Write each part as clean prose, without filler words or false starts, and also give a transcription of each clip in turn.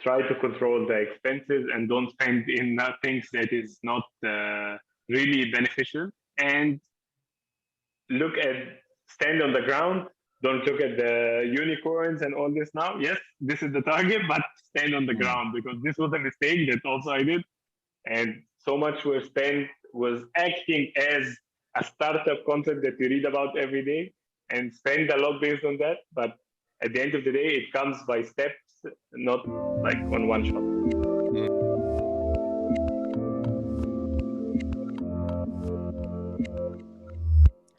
try to control the expenses and don't spend in things that is not really beneficial. And look at stand on the ground. Don't look at the unicorns and all this now. Yes, this is the target, but stand on the ground, because this was a mistake that also I did. And so much was spent was acting as a startup concept that you read about every day and spend a lot based on that. But at the end of the day, it comes by steps, not like on one shot.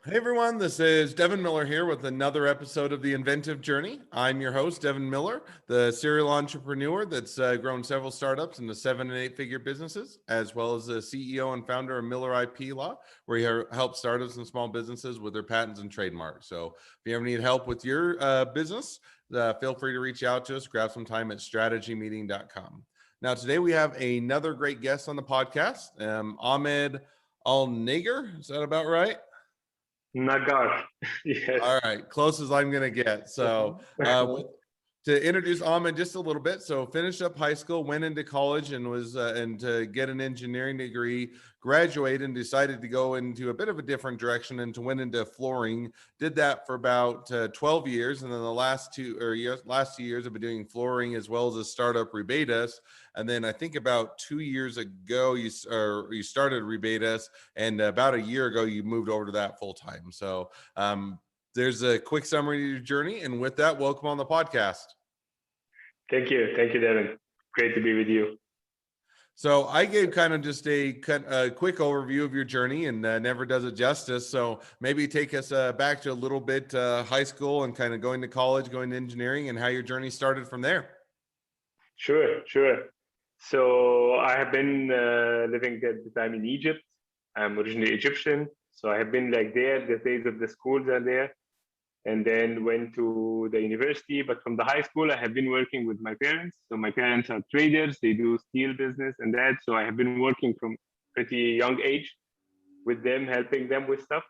Hey everyone, this is Devin Miller here with another episode of the Inventive Journey. I'm your host, Devin Miller, the serial entrepreneur that's grown several startups into 7- and 8-figure businesses, as well as the CEO and founder of Miller IP Law, where he helps startups and small businesses with their patents and trademarks. So if you ever need help with your business, feel free to reach out to us, grab some time at strategymeeting.com. Now, today we have another great guest on the podcast, Ahmed Elnaggar. Is that about right? Nagar. Yes. All right, close as I'm going to get. So to introduce Ahmed just a little bit. So finished up high school, went into college and was and to get an engineering degree, graduated and decided to go into a bit of a different direction and to went into flooring. Did that for about 12 years. And then the last 2 years I've been doing flooring as well as a startup, Rebatus. And then I think about 2 years ago, you started Rebatus, and about a year ago, you moved over to that full time. So there's a quick summary of your journey. And with that, welcome on the podcast. Thank you. Thank you, Devin. Great to be with you. So I gave kind of just a quick overview of your journey, and never does it justice. So maybe take us back to a little bit high school and kind of going to college, going to engineering, and how your journey started from there. Sure. So I have been living at the time in Egypt. I'm originally Egyptian. So I have been like there, the days of the schools are there. And then went to the university. But from the high school, I have been working with my parents. So my parents are traders. They do steel business and that. So I have been working from pretty young age with them, helping them with stuff.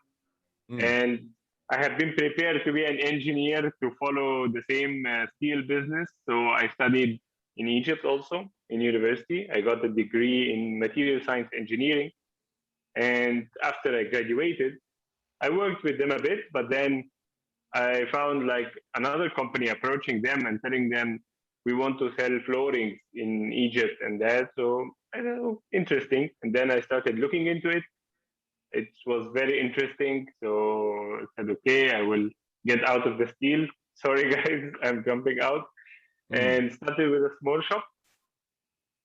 And I have been prepared to be an engineer to follow the same steel business. So I studied in Egypt also in university. I got a degree in material science engineering. And after I graduated, I worked with them a bit, but then I found like another company approaching them and telling them, we want to sell flooring in Egypt and that. So I don't know, interesting. And then I started looking into it. It was very interesting. So I said, okay, I will get out of the steel. Sorry, guys, I'm jumping out. And started with a small shop.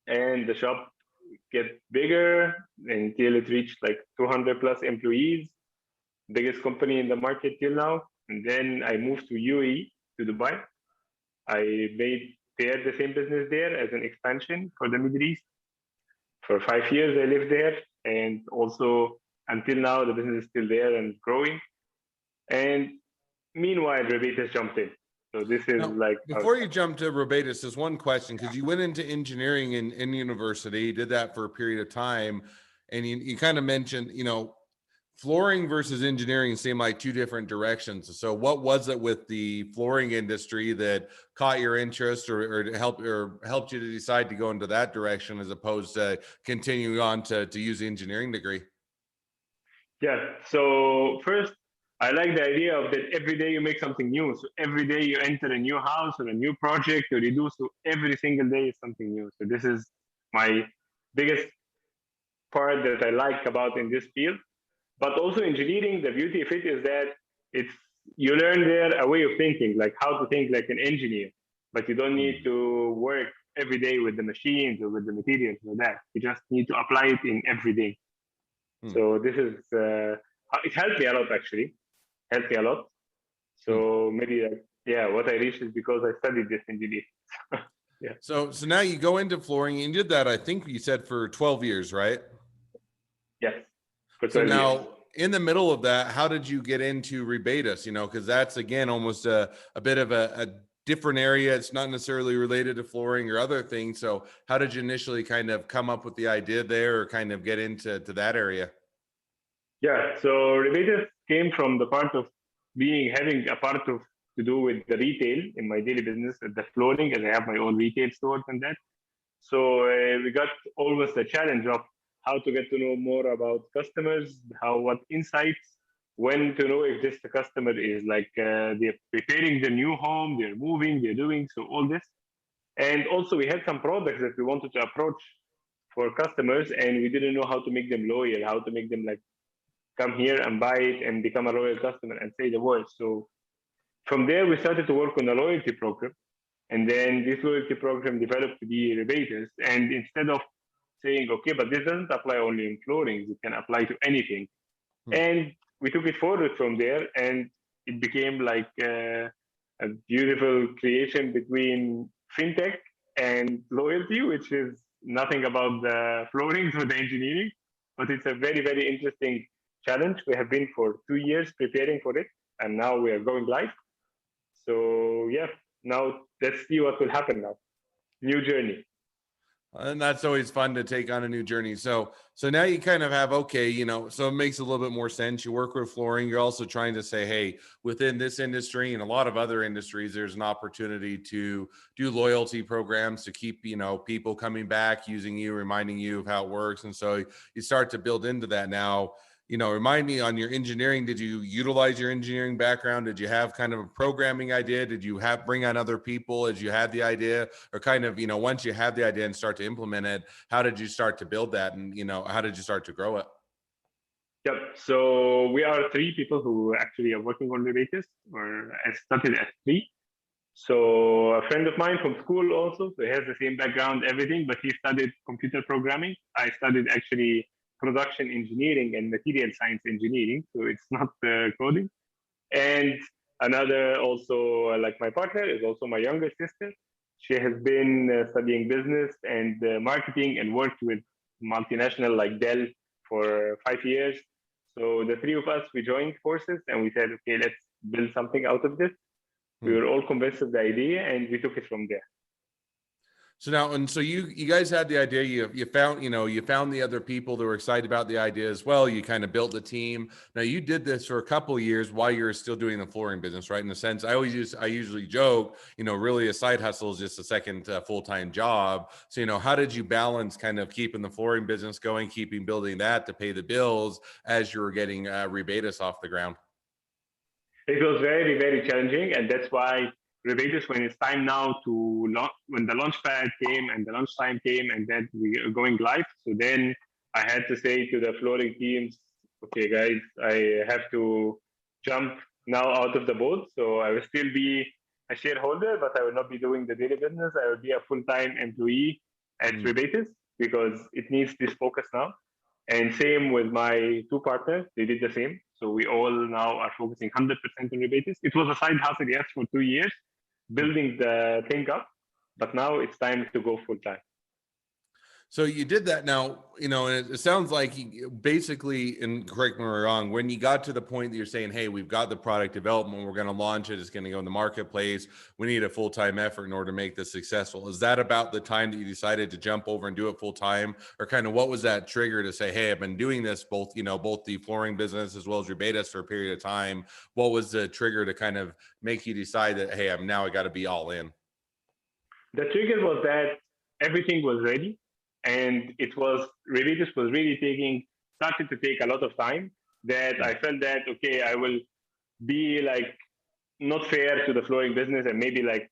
And the shop get bigger until it reached like 200 plus employees, biggest company in the market till now. And then I moved to UAE, to Dubai. I made there the same business there as an expansion for the Middle East. For 5 years, I lived there. And also until now, the business is still there and growing. And meanwhile, Rebatus jumped in. So this is now, before you jump to Rebatus, there's one question, because you went into engineering in university, did that for a period of time. And you kind of mentioned, flooring versus engineering seem like two different directions. So what was it with the flooring industry that caught your interest or helped you to decide to go into that direction as opposed to continuing on to use the engineering degree? Yeah. So first, I like the idea of that every day you make something new. So every day you enter a new house or a new project or you do, so every single day is something new. So this is my biggest part that I like about in this field. But also engineering, the beauty of it is that you learn there a way of thinking, like how to think like an engineer, but you don't need to work every day with the machines or with the materials or that. You just need to apply it in every day. So this is, it helped me a lot actually, helped me a lot. So maybe, what I reached is because I studied this engineering. Yeah. So now you go into flooring and you did that, I think you said for 12 years, right? Yes. So now in the middle of that, how did you get into Rebatus? Because that's again almost a bit of a different area. It's not necessarily related to flooring or other things. So how did you initially kind of come up with the idea there or kind of get into that area? Yeah, so Rebatus came from the part of having a part of to do with the retail in my daily business, the flooring, as I have my own retail stores and that. So we got always the challenge of how to get to know more about customers, what insights, when to know if this customer is like they're preparing the new home, they're moving, they're doing so all this. And also we had some products that we wanted to approach for customers, and we didn't know how to make them loyal, how to make them like come here and buy it and become a loyal customer and say the word. So from there, we started to work on a loyalty program. And then this loyalty program developed to be rebaters. And instead of saying, okay, but this doesn't apply only in flooring, it can apply to anything. And we took it forward from there, and it became like a beautiful creation between fintech and loyalty, which is nothing about the flooring or the engineering, but it's a very, very interesting challenge. We have been for 2 years preparing for it, and now we are going live. So yeah, now let's see what will happen now. New journey. And that's always fun to take on a new journey. So now you kind of have, okay, so it makes a little bit more sense. You work with flooring. You're also trying to say, hey, within this industry and a lot of other industries, there's an opportunity to do loyalty programs to keep, people coming back, using you, reminding you of how it works. And so you start to build into that now. Remind me, on your engineering, did you utilize your engineering background? Did you have kind of a programming idea? Did you bring on other people as you had the idea, or kind of, once you had the idea and start to implement it, how did you start to build that? And, how did you start to grow it? Yep. So we are three people who actually are working on the latest, or I started at three. So a friend of mine from school also, so he has the same background, everything, but he studied computer programming. I studied actually production engineering and material science engineering, so it's not coding. And another also, like my partner, is also my younger sister. She has been studying business and marketing and worked with multinational like Dell for 5 years. So the three of us, we joined forces and we said, okay, let's build something out of this. We were all convinced of the idea, and we took it from there. So now, and so you guys had the idea, you found, you found the other people that were excited about the idea as well. You kind of built the team. Now you did this for a couple of years while you're still doing the flooring business, right? In a sense, I usually joke, really a side hustle is just a second full-time job. So, how did you balance kind of keeping the flooring business going, keeping building that to pay the bills as you were getting Rebatus off the ground? It was very, very challenging, and that's why Rebatus, when it's time now to launch, when the launch pad came and the launch time came, and then we are going live. So then I had to say to the flooring teams, okay, guys, I have to jump now out of the boat. So I will still be a shareholder, but I will not be doing the daily business. I will be a full-time employee at Rebatus because it needs this focus now. And same with my two partners, they did the same. So we all now are focusing 100% on Rebatus. It was a side hustle, yes, for 2 years, building the thing up, but now it's time to go full time. So you did that now, and it sounds like you basically, and correct me if I'm wrong, when you got to the point that you're saying, hey, we've got the product development, we're going to launch it, it's going to go in the marketplace, we need a full-time effort in order to make this successful. Is that about the time that you decided to jump over and do it full time? Or kind of what was that trigger to say, hey, I've been doing this, both the flooring business as well as Rebatus for a period of time. What was the trigger to kind of make you decide that, hey, I got to be all in? The trigger was that everything was ready, and Rebatus was really started to take a lot of time, that I felt that, okay, I will be like not fair to the flooring business, and maybe like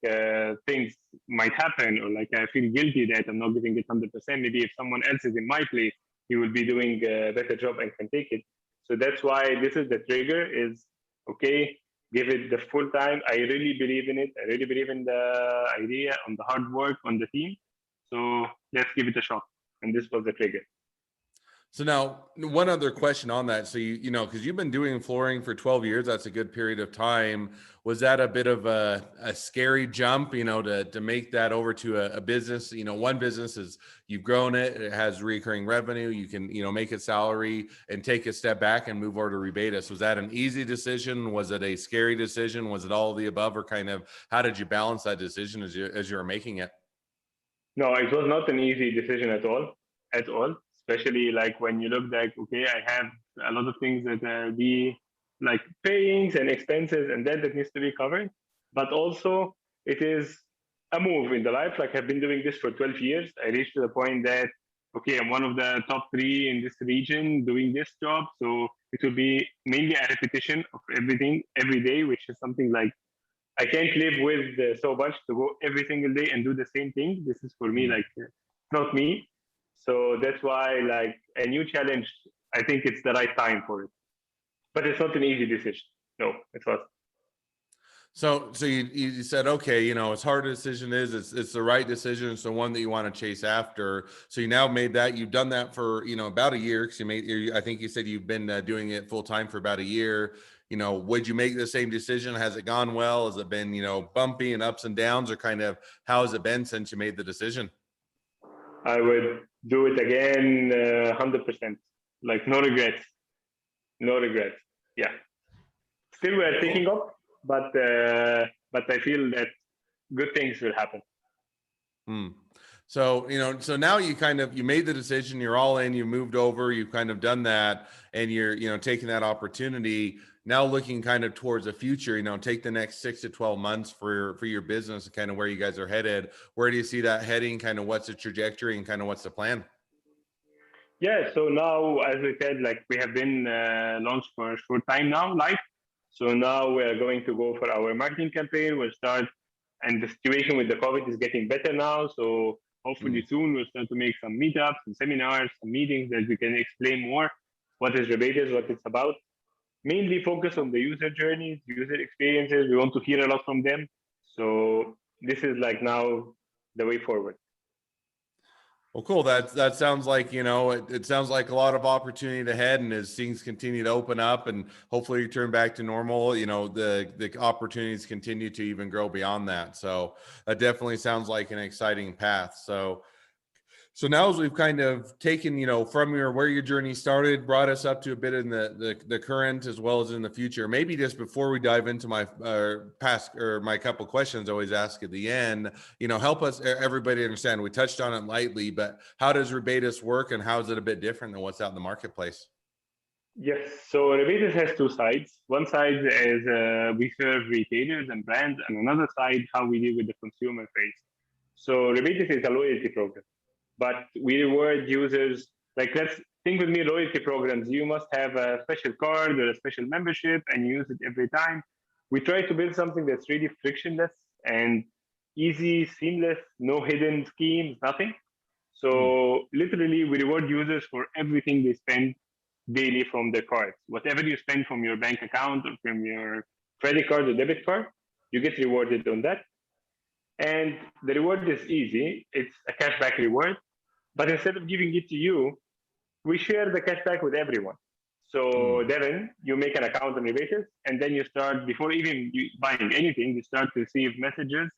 things might happen, or like I feel guilty that I'm not giving it 100%. Maybe if someone else is in my place, he will be doing a better job and can take it. So that's why this is the trigger is, okay, give it the full time. I really believe in it. I really believe in the idea, on the hard work, on the team. So let's give it a shot. And this was the trigger. So now, one other question on that. So because you've been doing flooring for 12 years, that's a good period of time. Was that a bit of a scary jump, to make that over to a business? One business is you've grown it, it has recurring revenue, you can, make it salary and take a step back and move over to Rebatus. Was that an easy decision? Was it a scary decision? Was it all of the above, or kind of how did you balance that decision as you were making it? No, it was not an easy decision at all, at all. Especially like when you look like, okay, I have a lot of things that be like payings and expenses and debt that needs to be covered. but also it is a move in the life. Like I've been doing this for 12 years. I reached to the point that, okay, I'm one of the top 3 in this region doing this job. So it will be mainly a repetition of everything every day, which is something like I can't live with so much to go every single day and do the same thing. This is for me, like, not me. So that's why, like, a new challenge, I think it's the right time for it. But it's not an easy decision. No, it's not. So you said, okay, you know, as hard a decision is, it's the right decision. It's the one that you want to chase after. So you now made that. You've done that for, you know, about a year. Because I think you said you've been doing it full time for about a year. You know, would you make the same decision? Has it gone well? Has it been, you know, bumpy and ups and downs, or kind of how has it been since you made the decision? I would do it again, 100%. Like, no regrets. No regrets. Yeah. Still, we're Cool. picking up, but I feel that good things will happen. Hmm. So, you know, so now you made the decision, you're all in, you moved over, you've kind of done that, and you're, you know, taking that opportunity now, looking kind of towards the future, you know, take the next 6 to 12 months for your business and kind of where you guys are headed. Where do you see that heading? Kind of what's the trajectory and kind of what's the plan? Yeah. So now, as we said, like we have been launched for a short time now, like. So now we are going to go for our marketing campaign. We'll start, and the situation with the COVID is getting better now. So hopefully Mm. soon we'll start to make some meetups, some seminars, some meetings that we can explain more what is Rebates, what it's about. Mainly focus on the user journeys, user experiences. We want to hear a lot from them. So this is like now the way forward. Well, cool. That sounds like, you know, it sounds like a lot of opportunity ahead, and as things continue to open up and hopefully return back to normal, you know, the opportunities continue to even grow beyond that. So that definitely sounds like an exciting path. So now as we've kind of taken, you know, from where your journey started, brought us up to a bit in the current as well as in the future. Maybe just before we dive into my past or my couple questions, I always ask at the end, you know, help us everybody understand. We touched on it lightly, but how does Rebates work, and how is it a bit different than what's out in the marketplace? Yes, so Rebates has two sides. One side is we serve retailers and brands, and another side how we deal with the consumer face. So Rebates is a loyalty program, but we reward users. Like, let's think with me, loyalty programs. You must have a special card or a special membership, and you use it every time. We try to build something that's really frictionless and easy, seamless, no hidden schemes, nothing. Hmm. So literally, we reward users for everything they spend daily from their cards. Whatever you spend from your bank account or from your credit card or debit card, you get rewarded on that. And the reward is easy. It's a cashback reward. But instead of giving it to you, we share the cashback with everyone. Hmm. So Devin, you make an account on Rebates, and then you start, before even buying anything, you start to receive messages.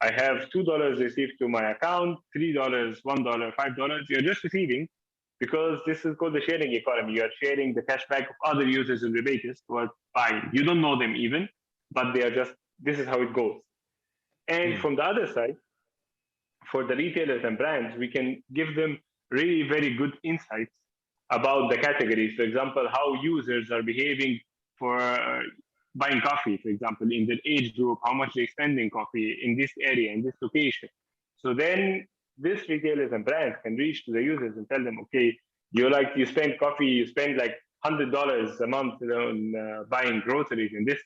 I have $2 received to my account, $3, $1, $5. You're just receiving, because this is called the sharing economy. You are sharing the cashback of other users in Rebates who are buying. You don't know them even, but they are just, this is how it goes. And Hmm. from the other side, for the retailers and brands, we can give them really very good insights about the categories. For example, how users are behaving for buying coffee, for example, in their age group, how much they spend in coffee in this area, in this location. So then these retailers and brands can reach to the users and tell them, okay, you spend coffee, you spend like $100 a month on buying groceries, and this,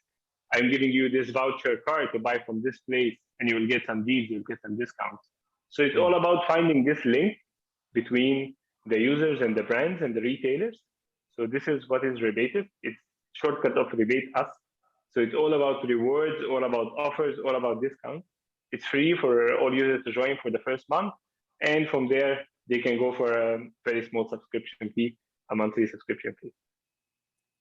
I'm giving you this voucher card to buy from this place, and you will get some deals, you'll get some discounts. So it's Hmm. all about finding this link between the users and the brands and the retailers. So this is what is Rebated. It's shortcut of Rebate Us. So it's all about rewards, all about offers, all about discounts. It's free for all users to join for the first month. And from there, they can go for a very small subscription fee, a monthly subscription fee.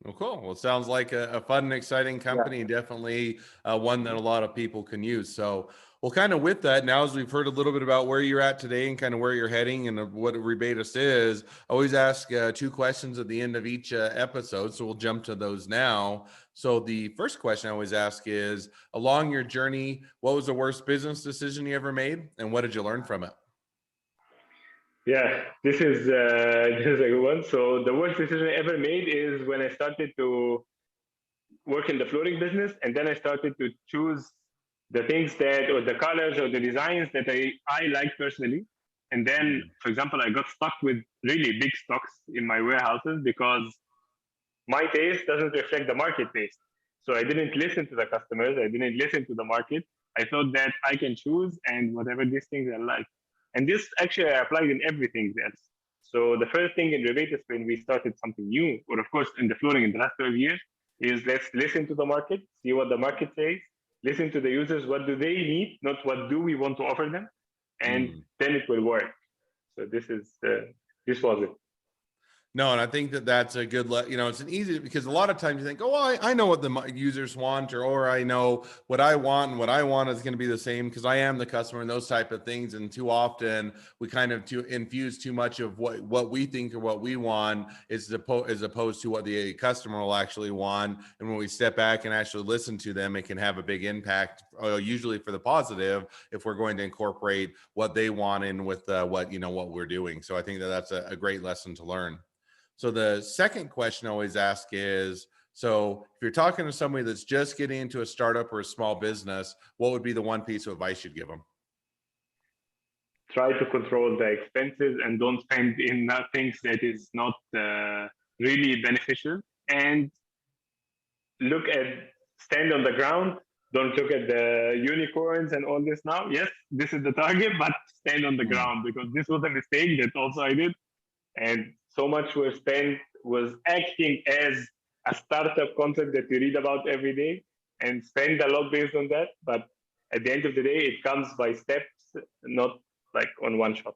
Well, cool. Well, it sounds like a fun and exciting Yeah. company, definitely one that a lot of people can use. So, well, kind of with that, now as we've heard a little bit about where you're at today and kind of where you're heading and what Rebatus is, I always ask two questions at the end of each episode. So we'll jump to those now. So the first question I always ask is, along your journey, what was the worst business decision you ever made, and what did you learn from it? Yeah, this is this is a good one. So the worst decision I ever made is when I started to work in the flooring business, and then I started to choose the things that, or the colors or the designs that I like personally. And then, for example, I got stuck with really big stocks in my warehouses because my taste doesn't reflect the market taste. So I didn't listen to the customers. I didn't listen to the market. I thought that I can choose and whatever these things I like. And this actually I applied in everything else. So the first thing in Rebatus when we started something new, or of course in the flooring in the last 12 years, is let's listen to the market, see what the market says, listen to the users, what do they need, not what do we want to offer them, and then it will work. So this was it. No, and I think that that's a good, it's an easy, because a lot of times you think, oh, I know what the users want, or I know what I want, and what I want is going to be the same because I am the customer and those type of things. And too often we kind of infuse too much of what we think or what we want as opposed to what the customer will actually want. And when we step back and actually listen to them, it can have a big impact, usually for the positive, if we're going to incorporate what they want in with what we're doing. So I think that that's a great lesson to learn. So the second question I always ask is, so if you're talking to somebody that's just getting into a startup or a small business, what would be the one piece of advice you'd give them? Try to control the expenses and don't spend in things that is not really beneficial. And stand on the ground. Don't look at the unicorns and all this now. Yes, this is the target, but stand on the ground, because this was a mistake that also I did. And so much was spent was acting as a startup concept that you read about every day and spend a lot based on that. But at the end of the day, it comes by steps, not like on one shot.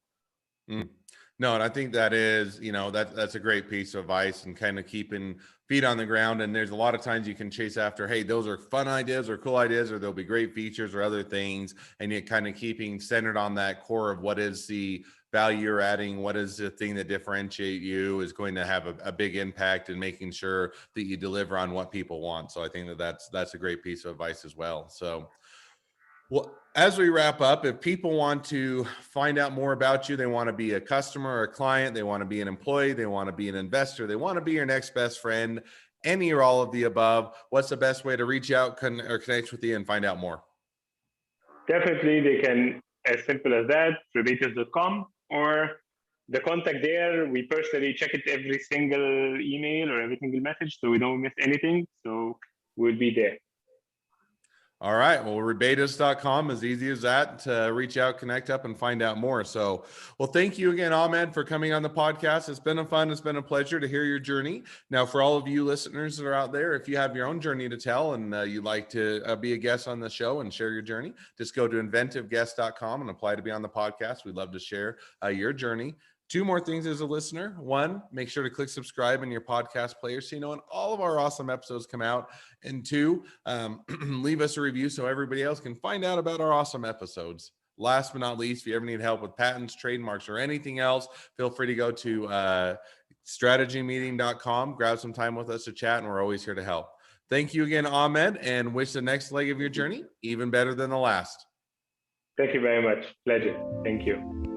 No, and I think that is, that's a great piece of advice, and kind of keeping feet on the ground. And there's a lot of times you can chase after, hey, those are fun ideas or cool ideas, or there'll be great features or other things. And you're kind of keeping centered on that core of what is the value you're adding, what is the thing that differentiate you is going to have a big impact in making sure that you deliver on what people want. So I think that's a great piece of advice as well. So, well, as we wrap up, if people want to find out more about you, they want to be a customer or a client, they want to be an employee, they want to be an investor, they want to be your next best friend, any or all of the above, what's the best way to reach out or connect with you and find out more? Definitely, they can, as simple as that, rebatus.com, or the contact there. We personally check it every single email or every single message, so we don't miss anything. So we'll be there. All right. Well, rebatus.com, as easy as that, to reach out, connect up, and find out more. So, well, thank you again, Ahmed, for coming on the podcast. It's been it's been a pleasure to hear your journey. Now, for all of you listeners that are out there, if you have your own journey to tell and you'd like to be a guest on the show and share your journey, just go to inventiveguest.com and apply to be on the podcast. We'd love to share your journey. Two more things as a listener. One, make sure to click subscribe in your podcast player so you know when all of our awesome episodes come out. And two, leave us a review so everybody else can find out about our awesome episodes. Last but not least, if you ever need help with patents, trademarks, or anything else, feel free to go to strategymeeting.com, grab some time with us to chat, and we're always here to help. Thank you again, Ahmed, and wish the next leg of your journey even better than the last. Thank you very much. Pleasure. Thank you.